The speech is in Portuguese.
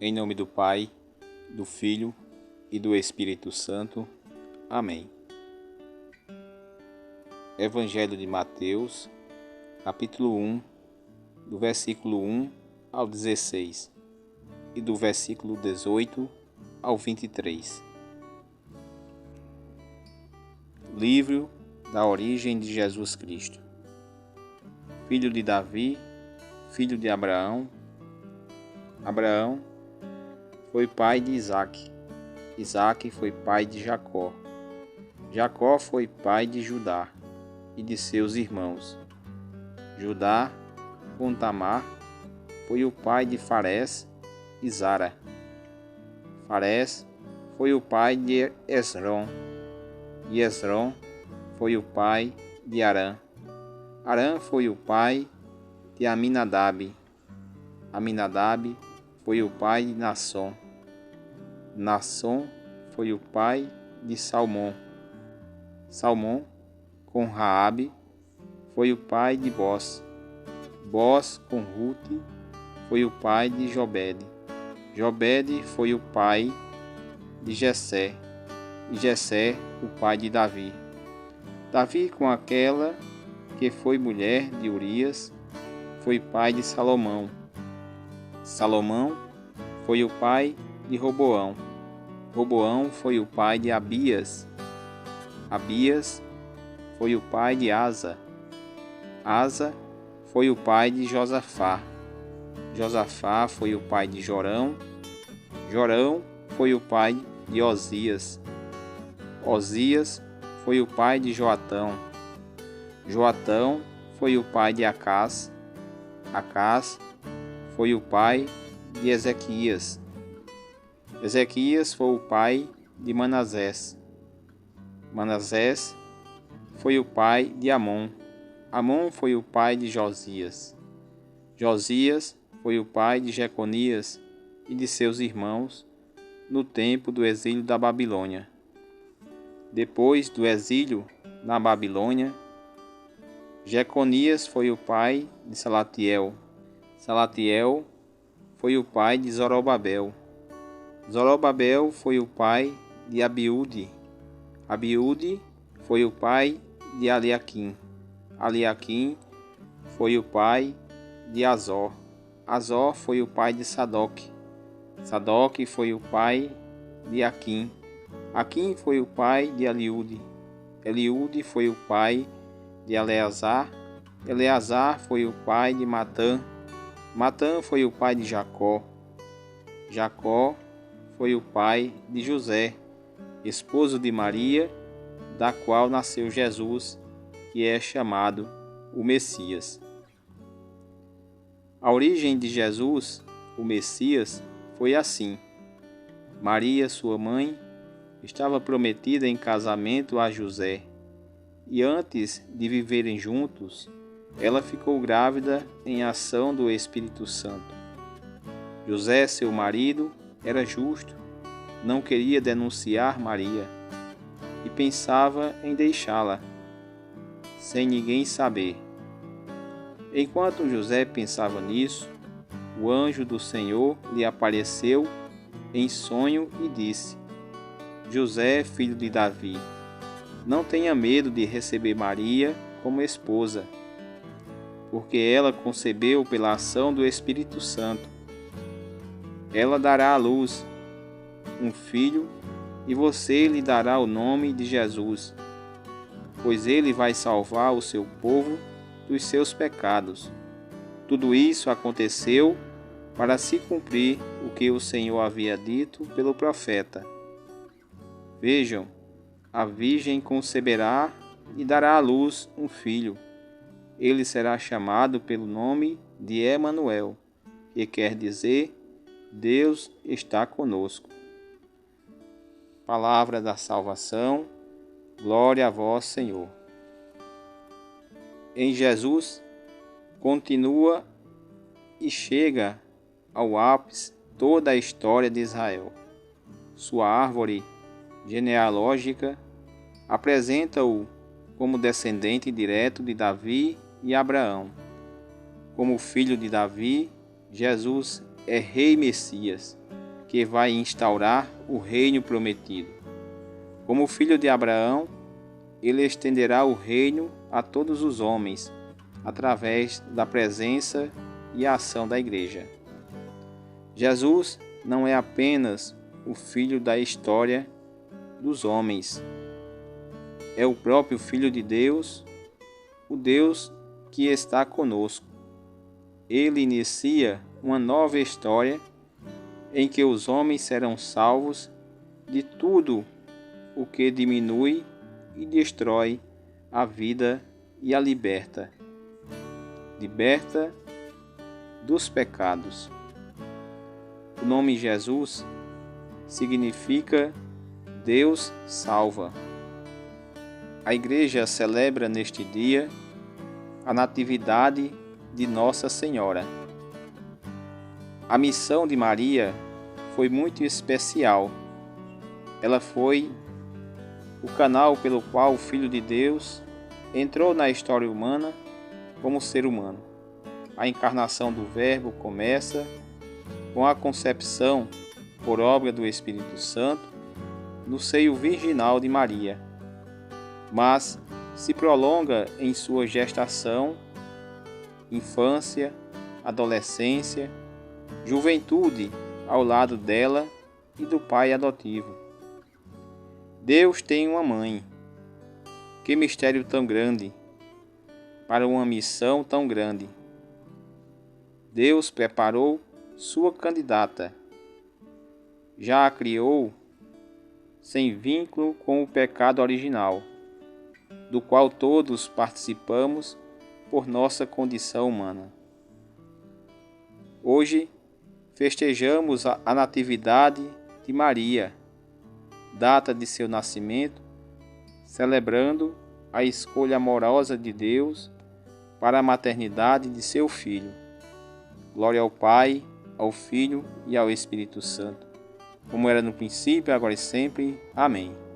Em nome do Pai, do Filho e do Espírito Santo. Amém. Evangelho de Mateus, capítulo 1, do versículo 1 ao 16 e do versículo 18 ao 23. Livro da origem de Jesus Cristo. Filho de Davi, filho de Abraão. Abraão foi pai de Isaque. Isaque foi pai de Jacó. Jacó foi pai de Judá e de seus irmãos. Judá, com Tamar, foi o pai de Farés e Zara. Farés foi o pai de Esrom. E Esrom foi o pai de Arã. Arã foi o pai de Aminadab. Aminadab foi o pai de Nasson. Nasson foi o pai de Salmão. Salmão, com Raabe, foi o pai de Boz. Boz, com Rute, foi o pai de Jobede. Jobede foi o pai de Jessé. E Jessé, o pai de Davi. Davi, com aquela que foi mulher de Urias, foi pai de Salomão. Salomão foi o pai de Roboão. Roboão foi o pai de Abias. Abias foi o pai de Asa. Asa foi o pai de Josafá. Josafá foi o pai de Jorão. Jorão foi o pai de Osias. Osias foi o pai de Joatão. Joatão foi o pai de Acás. Acás foi o pai de Ezequias. Ezequias foi o pai de Manassés. Manassés foi o pai de Amon. Amon foi o pai de Josias. Josias foi o pai de Jeconias e de seus irmãos no tempo do exílio da Babilônia. Depois do exílio na Babilônia, Jeconias foi o pai de Salatiel. Salatiel foi o pai de Zorobabel. Zorobabel foi o pai de Abiúde. Abiúde foi o pai de Eliaquim. Eliaquim foi o pai de Azor. Azor foi o pai de Sadoc. Sadoc foi o pai de Aquim. Aquim foi o pai de Eliúde. Eliúde foi o pai de Eleazar. Eleazar foi o pai de Matã. Matã foi o pai de Jacó. Jacó foi o pai de José, esposo de Maria, da qual nasceu Jesus, que é chamado o Messias. A origem de Jesus, o Messias, foi assim. Maria, sua mãe, estava prometida em casamento a José, e antes de viverem juntos, ela ficou grávida em ação do Espírito Santo. José, seu marido, era justo, não queria denunciar Maria e pensava em deixá-la, sem ninguém saber. Enquanto José pensava nisso, o anjo do Senhor lhe apareceu em sonho e disse: José, filho de Davi, não tenha medo de receber Maria como esposa, porque ela concebeu pela ação do Espírito Santo. Ela dará à luz um filho e você lhe dará o nome de Jesus, pois ele vai salvar o seu povo dos seus pecados. Tudo isso aconteceu para se cumprir o que o Senhor havia dito pelo profeta. Vejam, a virgem conceberá e dará à luz um filho. Ele será chamado pelo nome de Emanuel, que quer dizer Deus está conosco. Palavra da salvação, glória a vós, Senhor. Em Jesus, continua e chega ao ápice toda a história de Israel. Sua árvore genealógica apresenta-o como descendente direto de Davi e Abraão. Como filho de Davi, Jesus é Rei Messias, que vai instaurar o reino prometido. Como filho de Abraão, ele estenderá o reino a todos os homens, através da presença e ação da Igreja. Jesus não é apenas o filho da história dos homens, é o próprio Filho de Deus, o Deus que está conosco. Ele inicia uma nova história em que os homens serão salvos de tudo o que diminui e destrói a vida e a liberta. Liberta dos pecados. O nome Jesus significa Deus salva. A Igreja celebra neste dia a Natividade de Nossa Senhora. A missão de Maria foi muito especial. Ela foi o canal pelo qual o Filho de Deus entrou na história humana como ser humano. A encarnação do Verbo começa com a concepção por obra do Espírito Santo no seio virginal de Maria, mas se prolonga em sua gestação, infância, adolescência, juventude ao lado dela e do pai adotivo. Deus tem uma mãe. Que mistério tão grande para uma missão tão grande. Deus preparou sua candidata. Já a criou sem vínculo com o pecado original, do qual todos participamos por nossa condição humana. Hoje festejamos a Natividade de Maria, data de seu nascimento, celebrando a escolha amorosa de Deus para a maternidade de seu Filho. Glória ao Pai, ao Filho e ao Espírito Santo, como era no princípio, agora e sempre. Amém.